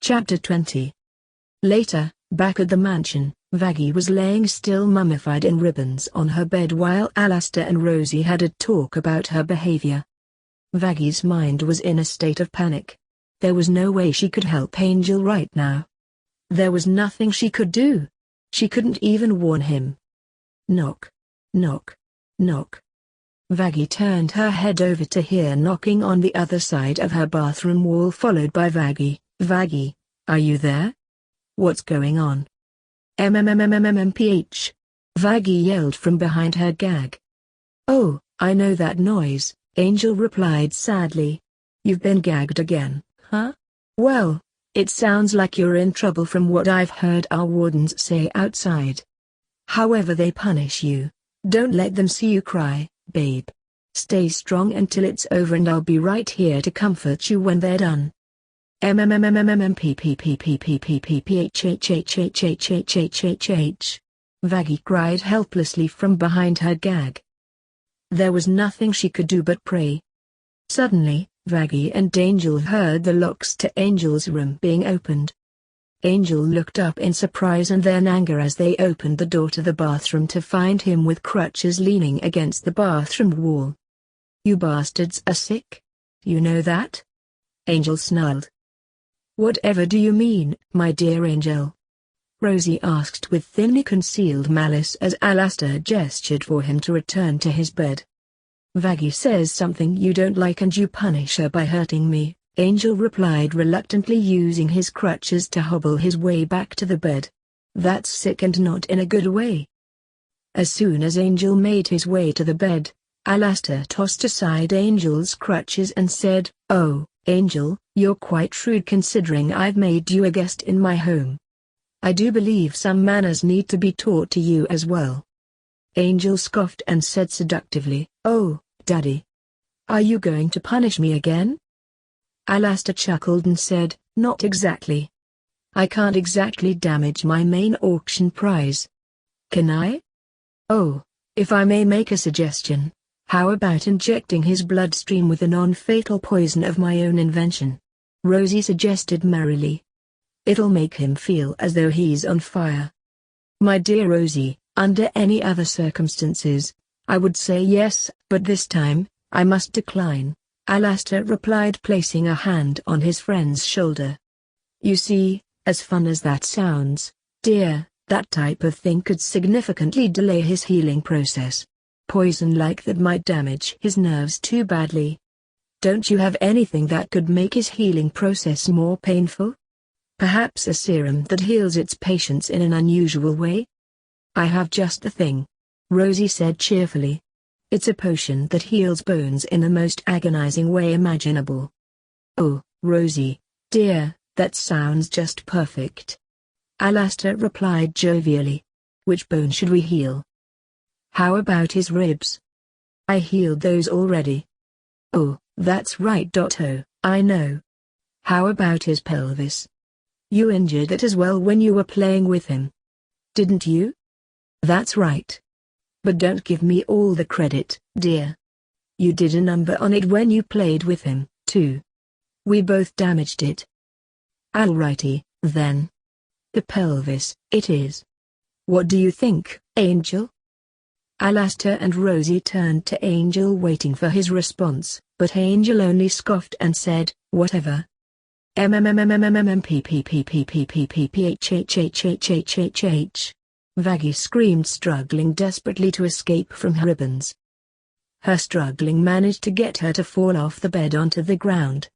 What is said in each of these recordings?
Chapter 20. Later, back at the mansion, Vaggie was laying still mummified in ribbons on her bed while Alastor and Rosie had a talk about her behavior. Vaggie's mind was in a state of panic. There was no way she could help Angel right now. There was nothing she could do. She couldn't even warn him. Knock. Knock. Knock. Vaggie turned her head over to hear knocking on the other side of her bathroom wall, followed by Vaggie. Vaggie, are you there? What's going on? MMMMMMPH. Vaggie yelled from behind her gag. Oh, I know that noise, Angel replied sadly. You've been gagged again, huh? Well, it sounds like you're in trouble from what I've heard our wardens say outside. However they punish you, don't let them see you cry, babe. Stay strong until it's over and I'll be right here to comfort you when they're done. MMMMMMPPPPPPPHHHHHHHHHH. Vaggie cried helplessly from behind her gag. There was nothing she could do but pray. Suddenly, Vaggie and Angel heard the locks to Angel's room being opened. Angel looked up in surprise and then anger as they opened the door to the bathroom to find him with crutches leaning against the bathroom wall. You bastards are sick? You know that? Angel snarled. Whatever do you mean, my dear Angel? Rosie asked with thinly concealed malice as Alastor gestured for him to return to his bed. Vaggie says something you don't like and you punish her by hurting me, Angel replied reluctantly, using his crutches to hobble his way back to the bed. That's sick and not in a good way. As soon as Angel made his way to the bed, Alastor tossed aside Angel's crutches and said, Oh, Angel, you're quite rude considering I've made you a guest in my home. I do believe some manners need to be taught to you as well. Angel scoffed and said seductively, Oh, Daddy. Are you going to punish me again? Alastor chuckled and said, Not exactly. I can't exactly damage my main auction prize. Can I? Oh, if I may make a suggestion, how about injecting his bloodstream with a non-fatal poison of my own invention? Rosie suggested merrily. It'll make him feel as though he's on fire. My dear Rosie, under any other circumstances, I would say yes, but this time, I must decline, Alastor replied, placing a hand on his friend's shoulder. You see, as fun as that sounds, dear, that type of thing could significantly delay his healing process. Poison like that might damage his nerves too badly. Don't you have anything that could make his healing process more painful? Perhaps a serum that heals its patients in an unusual way? I have just the thing, Rosie said cheerfully. It's a potion that heals bones in the most agonizing way imaginable. Oh, Rosie, dear, that sounds just perfect. Alastor replied jovially. Which bone should we heal? How about his ribs? I healed those already. Oh, that's right. Oh, I know. How about his pelvis? You injured it as well when you were playing with him. Didn't you? That's right. But don't give me all the credit, dear. You did a number on it when you played with him, too. We both damaged it. Alrighty, then. The pelvis, it is. What do you think, Angel? Alastor and Rosie turned to Angel waiting for his response, but Angel only scoffed and said, Whatever. MMMMMMMPPPPPPPHHHHHHH. Vaggie screamed, struggling desperately to escape from her ribbons. Her struggling managed to get her to fall off the bed onto the ground.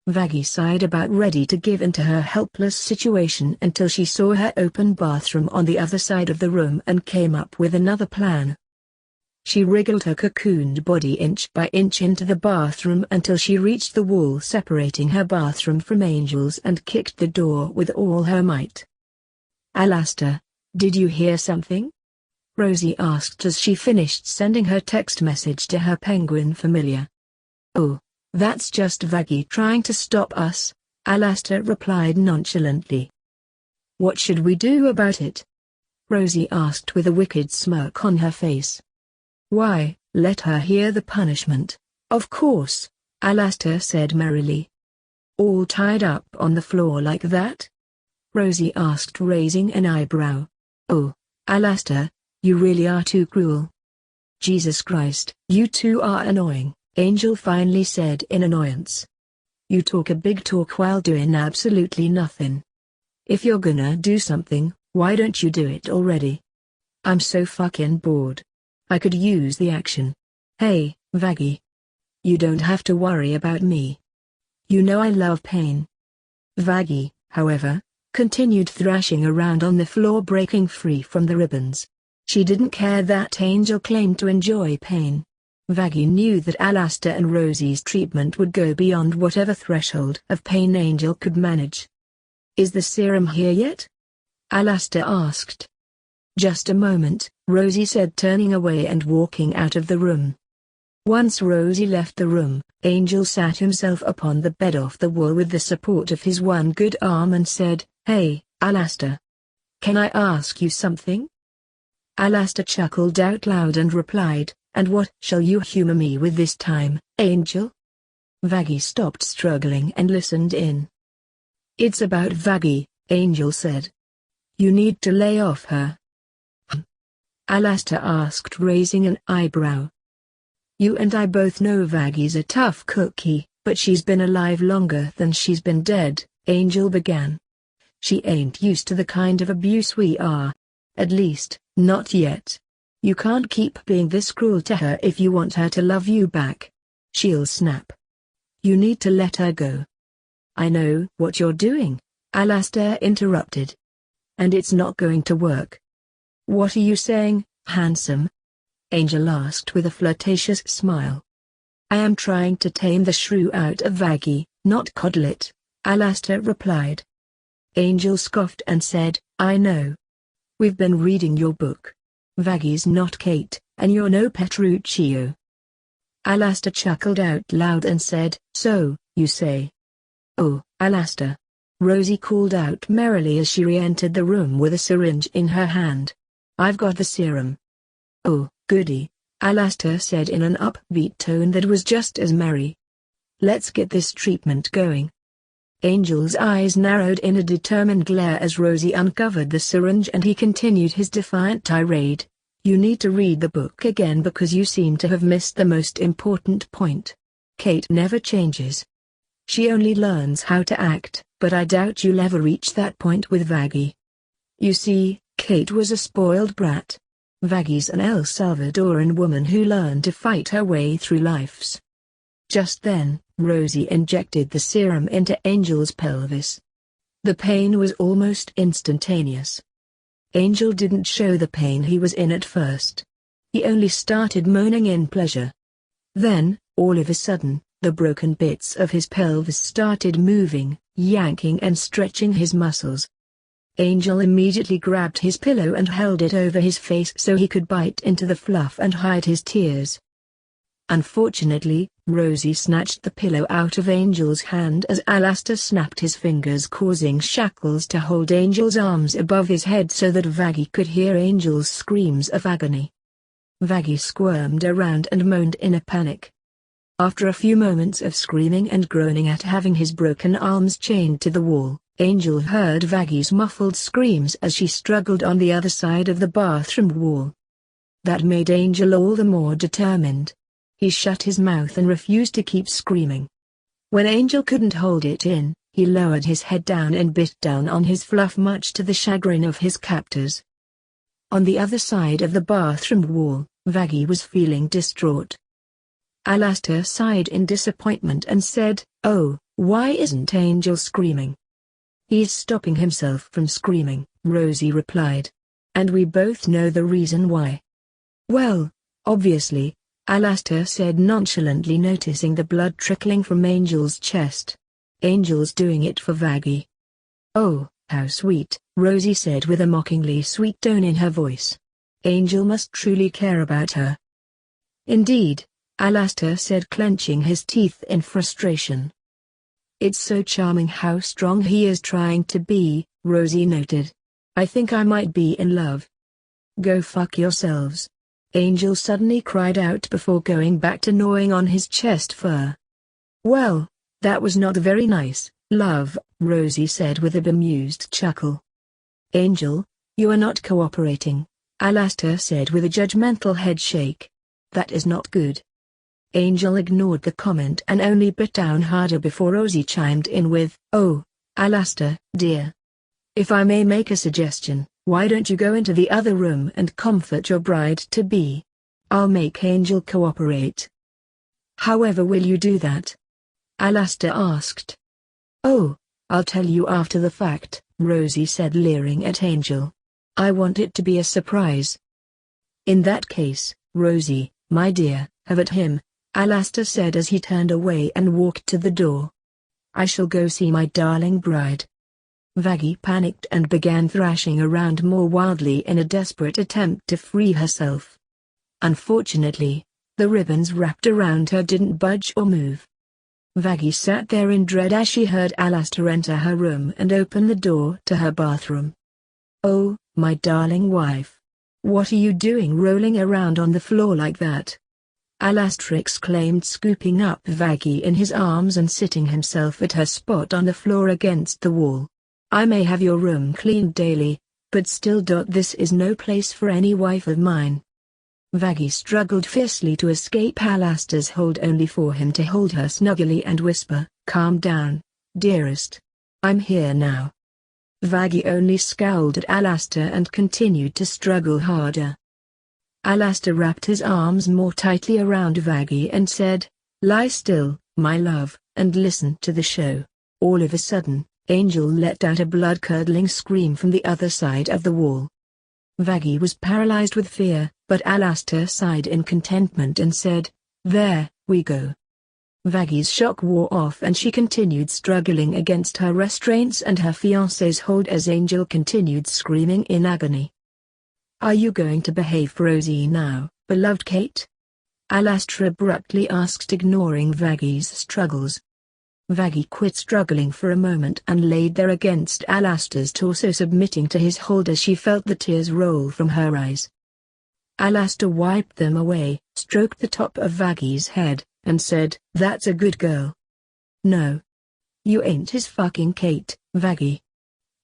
Vaggie sighed, about ready to give in to her helpless situation, until she saw her open bathroom on the other side of the room and came up with another plan. She wriggled her cocooned body inch by inch into the bathroom until she reached the wall separating her bathroom from Angel's and kicked the door with all her might. Alastor, did you hear something? Rosie asked as she finished sending her text message to her penguin familiar. Oh, that's just Vaggie trying to stop us, Alastor replied nonchalantly. What should we do about it? Rosie asked with a wicked smirk on her face. Why, let her hear the punishment, of course, Alastor said merrily. all tied up on the floor like that?" Rosie asked, raising an eyebrow. "Oh, Alastor, you really are too cruel." "Jesus Christ, you two are annoying," Angel finally said in annoyance. "You talk a big talk while doing absolutely nothing. If you're gonna do something, why don't you do it already? I'm so fucking bored. I could use the action. Hey, Vaggie. You don't have to worry about me. You know I love pain." Vaggie, however, continued thrashing around on the floor, breaking free from the ribbons. She didn't care that Angel claimed to enjoy pain. Vaggie knew that Alastor and Rosie's treatment would go beyond whatever threshold of pain Angel could manage. "Is the serum here yet?" Alastor asked. "Just a moment," Rosie said, turning away and walking out of the room. Once Rosie left the room, Angel sat himself upon the bed off the wall with the support of his one good arm and said, "Hey, Alastor. Can I ask you something?" Alastor chuckled out loud and replied, "And what shall you humor me with this time, Angel?" Vaggie stopped struggling and listened in. "It's about Vaggie," Angel said. "You need to lay off her." Alastor asked, raising an eyebrow. "You and I both know Vaggie's a tough cookie, but she's been alive longer than she's been dead," Angel began. "She ain't used to the kind of abuse we are. At least, not yet. You can't keep being this cruel to her if you want her to love you back. She'll snap. You need to let her go." "I know what you're doing," Alastor interrupted. "And it's not going to work." "What are you saying, handsome?" Angel asked with a flirtatious smile. "I am trying to tame the shrew out of Vaggie, not coddle it," Alastor replied. Angel scoffed and said, "I know. We've been reading your book. Vaggie's not Kate, and you're no Petruccio." Alastor chuckled out loud and said, "So, you say." "Oh, Alastor," Rosie called out merrily as she re-entered the room with a syringe in her hand. "I've got the serum." "Oh, goody," Alastor said in an upbeat tone that was just as merry. "Let's get this treatment going." Angel's eyes narrowed in a determined glare as Rosie uncovered the syringe and he continued his defiant tirade. "You need to read the book again because you seem to have missed the most important point. Kate never changes. She only learns how to act, but I doubt you'll ever reach that point with Vaggie. You see, Kate was a spoiled brat. Vaggie's an El Salvadoran woman who learned to fight her way through life's." Just then, Rosie injected the serum into Angel's pelvis. The pain was almost instantaneous. Angel didn't show the pain he was in at first. He only started moaning in pleasure. Then, all of a sudden, the broken bits of his pelvis started moving, yanking and stretching his muscles. Angel immediately grabbed his pillow and held it over his face so he could bite into the fluff and hide his tears. Unfortunately, Rosie snatched the pillow out of Angel's hand as Alastor snapped his fingers, causing shackles to hold Angel's arms above his head so that Vaggie could hear Angel's screams of agony. Vaggie squirmed around and moaned in a panic. After a few moments of screaming and groaning at having his broken arms chained to the wall, Angel heard Vaggie's muffled screams as she struggled on the other side of the bathroom wall. That made Angel all the more determined. He shut his mouth and refused to keep screaming. When Angel couldn't hold it in, he lowered his head down and bit down on his fluff, much to the chagrin of his captors. On the other side of the bathroom wall, Vaggie was feeling distraught. Alastor sighed in disappointment and said, "Oh, why isn't Angel screaming?" "He's stopping himself from screaming," Rosie replied. "And we both know the reason why." "Well, obviously," Alastor said nonchalantly, noticing the blood trickling from Angel's chest. "Angel's doing it for Vaggie." "Oh, how sweet," Rosie said with a mockingly sweet tone in her voice. "Angel must truly care about her." "Indeed," Alastor said, clenching his teeth in frustration. "It's so charming how strong he is trying to be," Rosie noted. "I think I might be in love." "Go fuck yourselves," Angel suddenly cried out before going back to gnawing on his chest fur. "Well, That was not very nice, love, Rosie said with a bemused chuckle. Angel, you are not cooperating, Alastor said with a judgmental head shake. That is not good. Angel ignored the comment and only bit down harder before Rosie chimed in with, oh, Alastor, dear. If I may make a suggestion, why don't you go into the other room and comfort your bride-to-be? I'll make Angel cooperate. However will you do that? Alastor asked. Oh, I'll tell you after the fact, Rosie said leering at Angel. I want it to be a surprise. In that case, Rosie, my dear, have at him, Alastor said as he turned away and walked to the door. I shall go see my darling bride. Vaggie panicked and began thrashing around more wildly in a desperate attempt to free herself. Unfortunately, the ribbons wrapped around her didn't budge or move. Vaggie sat there in dread as she heard Alastor enter her room and open the door to her bathroom. Oh, my darling wife. What are you doing rolling around on the floor like that? Alastor exclaimed, scooping up Vaggie in his arms and sitting himself at her spot on the floor against the wall. I may have your room cleaned daily, but still. This is no place for any wife of mine. Vaggie struggled fiercely to escape Alastor's hold only for him to hold her snugly and whisper, calm down, dearest. I'm here now. Vaggie only scowled at Alastor and continued to struggle harder. Alastor wrapped his arms more tightly around Vaggie and said, lie still, my love, and listen to the show. All of a sudden, Angel let out a blood-curdling scream from the other side of the wall. Vaggie was paralyzed with fear, but Alastor sighed in contentment and said, there, we go. Vaggie's shock wore off and she continued struggling against her restraints and her fiancé's hold as Angel continued screaming in agony. Are you going to behave for Rosie now, beloved Kate? Alastor abruptly asked, ignoring Vaggie's struggles. Vaggie quit struggling for a moment and laid there against Alastor's torso, submitting to his hold as she felt the tears roll from her eyes. Alastor wiped them away, stroked the top of Vaggie's head, and said, that's a good girl. No. You ain't his fucking Kate, Vaggie.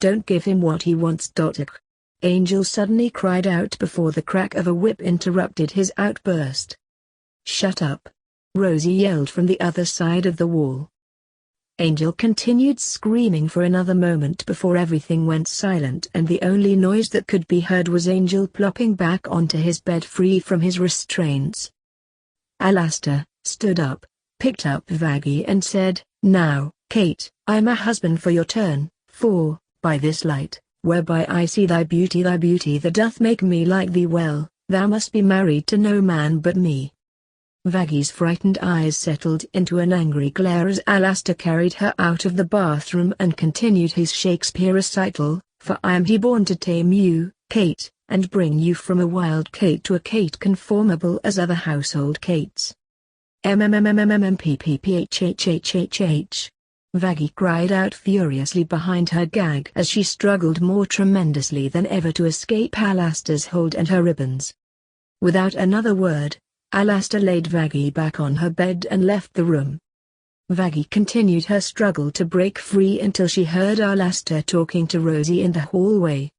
Don't give him what he wants. Angel suddenly cried out before the crack of a whip interrupted his outburst. Shut up. Rosie yelled from the other side of the wall. Angel continued screaming for another moment before everything went silent and the only noise that could be heard was Angel plopping back onto his bed free from his restraints. Alastor stood up, picked up Vaggie and said, now, Kate, I am a husband for your turn, for, by this light, whereby I see thy beauty that doth make me like thee well, thou must be married to no man but me. Vaggie's frightened eyes settled into an angry glare as Alastor carried her out of the bathroom and continued his Shakespeare recital, for I am he born to tame you, Kate, and bring you from a wild Kate to a Kate conformable as other household Kates. MMMMMMPPPHHHHH. Vaggie cried out furiously behind her gag as she struggled more tremendously than ever to escape Alastor's hold and her ribbons. Without another word, Alastor laid Vaggie back on her bed and left the room. Vaggie continued her struggle to break free until she heard Alastor talking to Rosie in the hallway.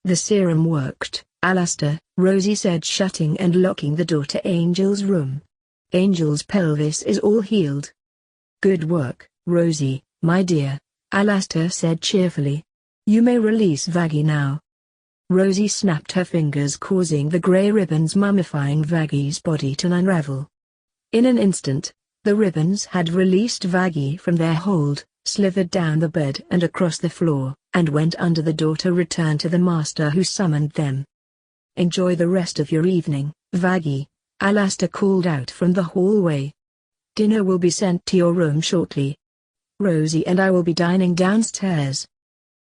The serum worked, Alastor, Rosie said, shutting and locking the door to Angel's room. Angel's pelvis is all healed. Good work, Rosie, my dear, Alastor said cheerfully. You may release Vaggie now. Rosie snapped her fingers, causing the grey ribbons mummifying Vaggie's body to unravel. In an instant, the ribbons had released Vaggie from their hold, slithered down the bed and across the floor, and went under the door to return to the master who summoned them. Enjoy the rest of your evening, Vaggie, Alastor called out from the hallway. Dinner will be sent to your room shortly. Rosie and I will be dining downstairs.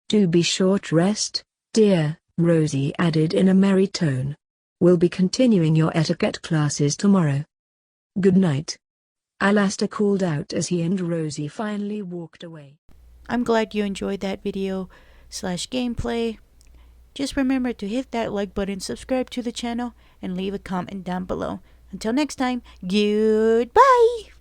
Do be short rest, dear, Rosie added in a merry tone. We'll be continuing your etiquette classes tomorrow. Good night. Alastor called out as he and Rosie finally walked away. I'm glad you enjoyed that video/gameplay. Just remember to hit that like button, subscribe to the channel, and leave a comment down below. Until next time, goodbye!